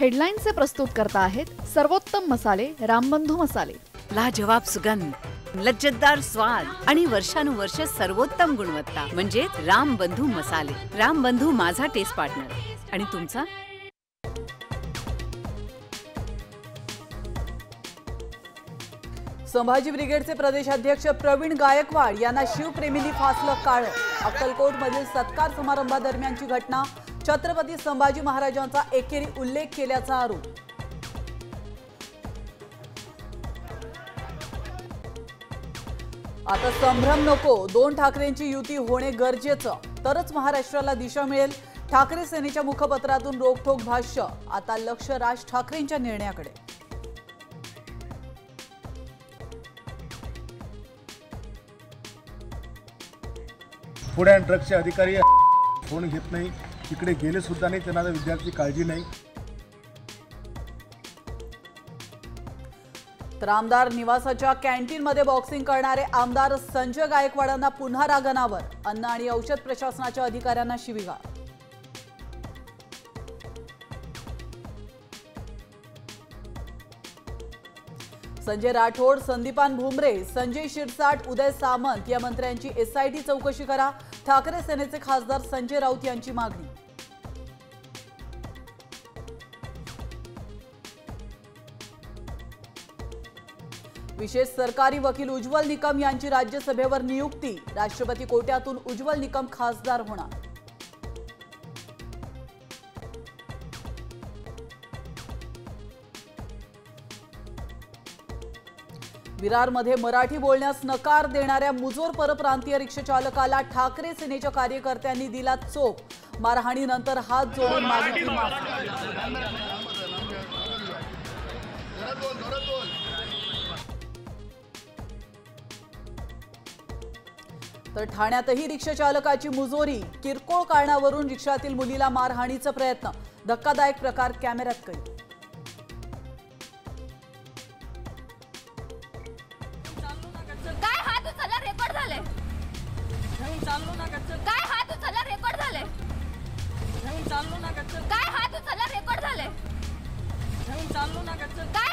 हेडलाईनचे प्रस्तुत करता आहेत सर्वोत्तम मसाले रामबंधू मसाले। लाजवाब सुगंध, लज्जतदार स्वाद आणि वर्षानुवर्ष सर्वोत्तम गुणवत्ता म्हणजे रामबंधू मसाले। रामबंधू माझा टेस्ट पार्टनर। आणि तुमचा? संभाजी ब्रिगेडचे प्रदेशाध्यक्ष प्रवीण गायकवाड यांना शिवप्रेमींनी फासलं काळं। अक्कलकोटमधील सत्कार समारंभादरम्यानची घटना, छत्रपती संभाजी महाराजांचा एकेरी उल्लेख केल्याचा आरोप। आता संभ्रम नको, 2 ठाकरेंची युती होणे गरजेचं, तरच महाराष्ट्राला दिशा मिळेल। ठाकरे सेनेच्या मुखपत्रातून रोखठोक भाष्य। आता लक्ष राज ठाकरेंच्या निर्णयाकडे। पुढे ड्रग्सचे अधिकारी फोन घेत नाही, तिकडे गेले सुद्धा नाही, त्यांना विद्यार्थी काळजी नाही। तर आमदार निवासाच्या कॅन्टीनमध्ये बॉक्सिंग करणारे आमदार संजय गायकवाडांना पुन्हा रागनावर। अन्न आणि औषध प्रशासनाच्या अधिकाऱ्यांना शिवीगाळ। संजय राठोड, संदीपान भुमरे, संजय शिरसाट, उदय सामंत या मंत्र्यांची एसआयटी चौकशी करा। ठाकरे सेनेचे खासदार संजय राऊत यांची मागणी। विशेष सरकारी वकील उज्ज्वल निकम यांची राज्यसभेवर नियुक्ती। राष्ट्रपती कोट्यातून उज्ज्वल निकम खासदार होणार। विरारमध्ये मराठी बोलण्यास नकार देणाऱ्या मुजोर परप्रांतीय रिक्षाचालकाला ठाकरे सेनेच्या कार्यकर्त्यांनी दिला चोप। मारहाणीनंतर हात जोडून मागितली माफी। तर ठाण्यातही रिक्षाचालकाची मुजोरी, किरकोळ कारणावरून रिक्षातील मुलीला मारहाणीचा प्रयत्न। धक्कादायक प्रकार कॅमेऱ्यात कैद। काय हात उचलला रेकॉर्ड झाले? काय हात उचलला रेकॉर्ड झाले? काय हात उचलला रेकॉर्ड झाले? काय